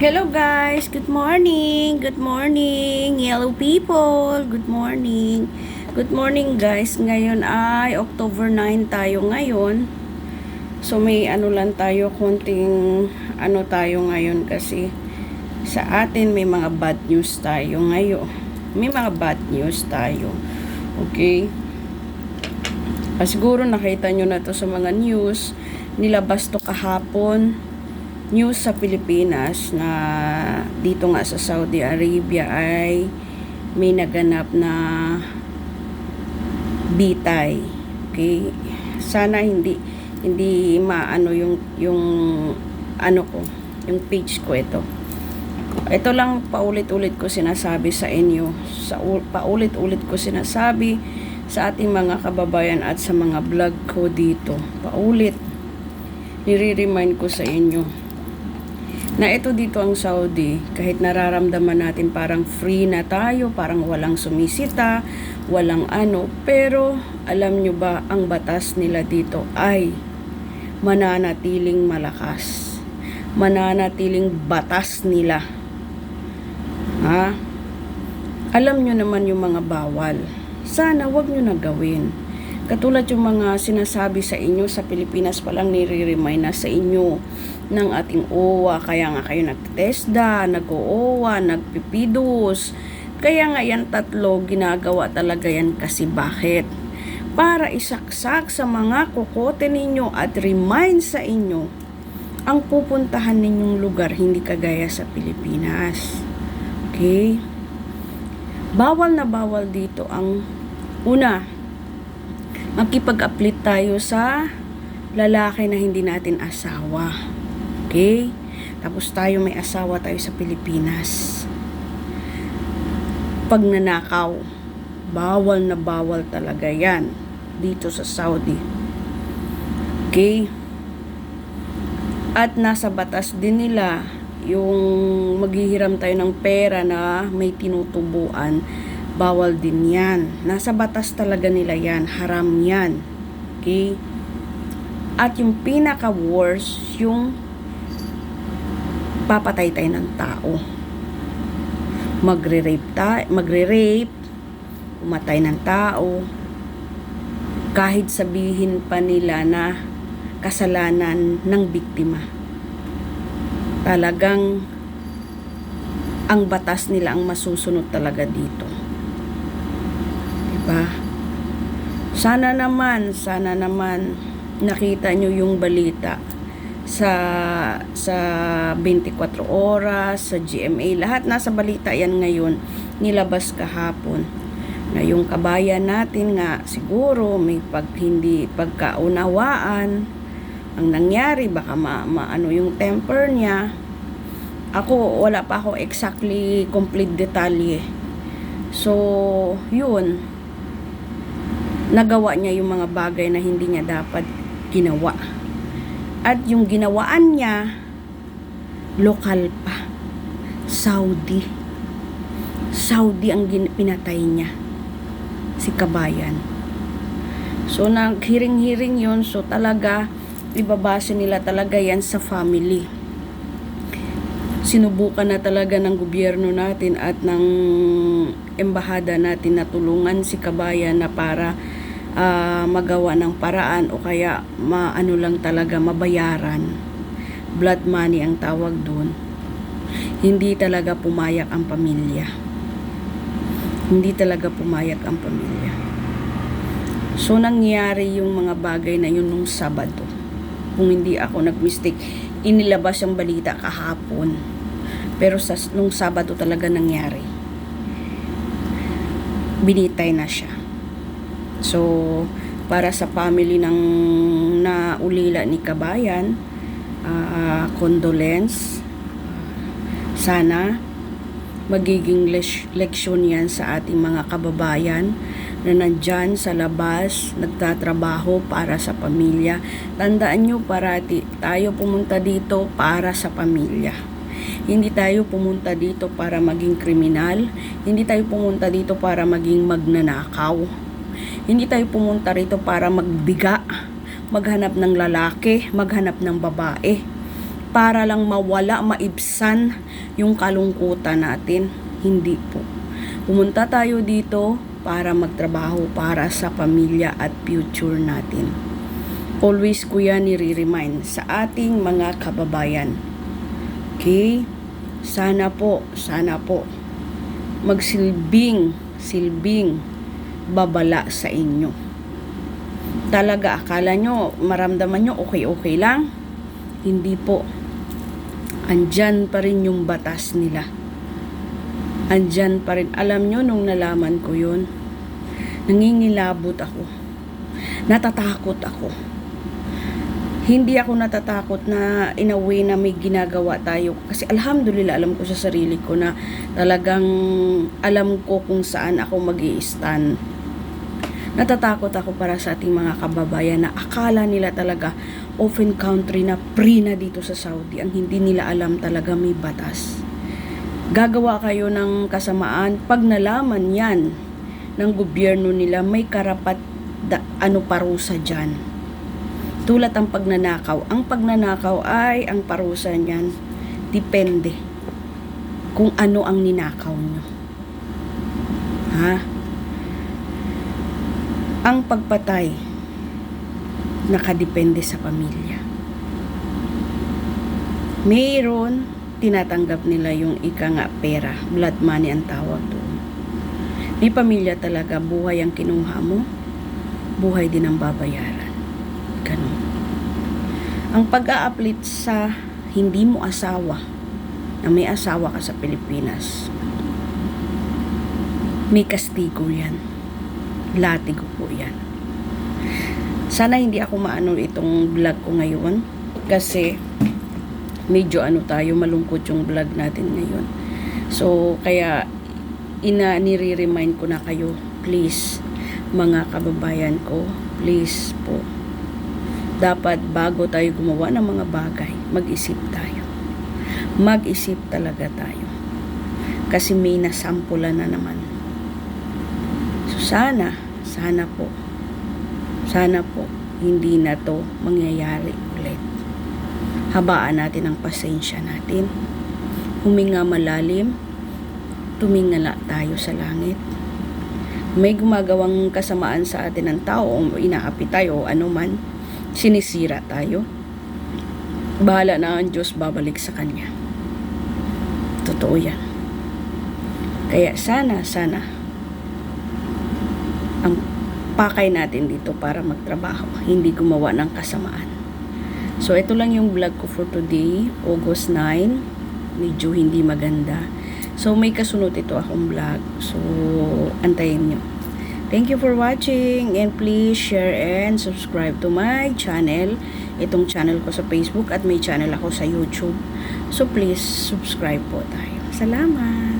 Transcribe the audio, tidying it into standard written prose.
Hello guys, good morning. Good morning, yellow people. Good morning. Good morning guys. Ngayon ay October 9 tayo ngayon. So may ano lang tayo, konting ano tayo ngayon kasi sa atin may mga bad news tayo ngayon. May mga bad news tayo. Okay? Siguro nakita nyo na to sa mga news. Nilabas to kahapon. News sa Pilipinas na dito nga sa Saudi Arabia ay may naganap na bitay. Okay? Sana hindi maano yung ano ko, yung page ko ito. Ito lang paulit-ulit ko sinasabi sa inyo. Paulit-ulit ko sinasabi sa ating mga kababayan at sa mga vlog ko dito. Paulit. Nire-remind ko sa inyo na ito dito ang Saudi, kahit nararamdaman natin parang free na tayo, parang walang sumisita, walang ano, pero alam nyo ba, ang batas nila dito ay mananatiling malakas. Mananatiling batas nila. Ha? Alam nyo naman yung mga bawal. Sana wag nyo na gawin. Katulad yung mga sinasabi sa inyo sa Pilipinas palang nire-remind na sa inyo ng ating OWA. Kaya nga kayo nag-TESDA, nag-OWA, nagpipidus. Kaya nga yan tatlo, ginagawa talaga yan kasi bakit? Para isaksak sa mga kokote ninyo at remind sa inyo ang pupuntahan ninyong lugar, hindi kagaya sa Pilipinas. Okay? Bawal na bawal dito ang una, makipag-applit tayo sa lalaki na hindi natin asawa. Okay? Tapos tayo may asawa tayo sa Pilipinas. Pag nanakaw, bawal na bawal talaga yan dito sa Saudi. Okay? At nasa batas din nila yung maghihiram tayo ng pera na may tinutubuan. Bawal din yan. Nasa batas talaga nila yan. Haram yan. Okay? At yung pinaka-worst, yung papatay tayo ng tao. Magre-rape, umatay ng tao. Kahit sabihin pa nila na kasalanan ng biktima. Talagang ang batas nila ang masusunod talaga dito. Sana naman nakita nyo yung balita sa 24 oras, sa GMA, lahat nasa balita yan ngayon, nilabas kahapon. Na yung kabayan natin nga siguro may hindi pagkaunawaan ang nangyari, baka maano yung temper niya. Ako, wala pa ako exactly complete detalye. So, yun, nagawa niya yung mga bagay na hindi niya dapat ginawa. At yung ginawaan niya, lokal pa. Saudi ang pinatay niya. Si kabayan. So, naghiring-hiring yun. So, talaga, ibabase nila talaga yan sa family. Sinubukan na talaga ng gobyerno natin at ng embahada natin na tulungan si kabayan na para magawa ng paraan o kaya maano lang talaga mabayaran. Blood money ang tawag doon. Hindi talaga pumayag ang pamilya. Hindi talaga pumayag ang pamilya. So nangyari yung mga bagay na yun nung Sabado. Kung hindi ako nag-mistake, inilabas yung balita kahapon. Pero nung Sabado talaga nangyari. Binitay na siya. So, para sa family ng naulila ni kabayan, condolence. Sana magiging leksyon yan sa ating mga kababayan na nandyan sa labas, nagtatrabaho para sa pamilya. Tandaan nyo, parati tayo pumunta dito para sa pamilya. Hindi tayo pumunta dito para maging kriminal. Hindi tayo pumunta dito para maging magnanakaw. Hindi tayo pumunta rito para magbiga, maghanap ng lalaki, maghanap ng babae. para lang mawala, maibsan yung kalungkutan natin. Hindi po. Pumunta tayo dito para magtrabaho para sa pamilya at future natin. Always ko yan nire-remind sa ating mga kababayan. Okay? Sana po magsilbing babala sa inyo. Talaga, akala nyo, maramdaman nyo, okay lang? Hindi po. Andyan pa rin yung batas nila. Andyan pa rin. Alam nyo, nung nalaman ko yun, nangingilabot ako. Natatakot ako. Hindi ako natatakot na in a way na may ginagawa tayo. Kasi alhamdulillah, alam ko sa sarili ko na talagang alam ko kung saan ako mag-i-stand. Natatakot ako para sa ating mga kababayan na akala nila talaga open country na free na dito sa Saudi. Ang hindi nila alam talaga may batas. Gagawa kayo ng kasamaan pag nalaman yan ng gobyerno nila, may karapat parusa dyan. Tulad ang pagnanakaw. Ang pagnanakaw ay ang parusa niyan depende kung ano ang ninakaw nyo. Ha? Ang pagpatay nakadepende sa pamilya. Mayroon tinatanggap nila yung pera, blood money ang tawag doon. May pamilya talaga, buhay ang kinuha mo, buhay din ang babayaran. Ganun. Ang pag-a-applit sa hindi mo asawa, na may asawa ka sa Pilipinas, may kastigo yan. Latigo po yan. Sana hindi ako maano itong vlog ko ngayon, kasi medyo malungkot yung vlog natin ngayon. So, kaya nire-remind ko na kayo, please, mga kababayan ko, please po. Dapat bago tayo gumawa ng mga bagay, mag-isip tayo. Mag-isip talaga tayo. Kasi may nasampulan na naman. So, sana po, hindi na to mangyayari ulit. Habaan natin ang pasensya natin. Huminga malalim. Tumingala tayo sa langit. May gumagawang kasamaan sa atin ng tao o inaapi tayo o anuman, sinisira tayo. Bahala na ang Diyos, babalik sa Kanya. Totoo yan. Kaya sana ang pakay natin dito para magtrabaho, hindi gumawa ng kasamaan. So, ito lang yung vlog ko for today, August 9. Medyo hindi maganda. So, may kasunod ito akong vlog. So, antayin nyo. Thank you for watching and please share and subscribe to my channel. Itong channel ko sa Facebook at may channel ako sa YouTube. So, please subscribe po tayo. Salamat!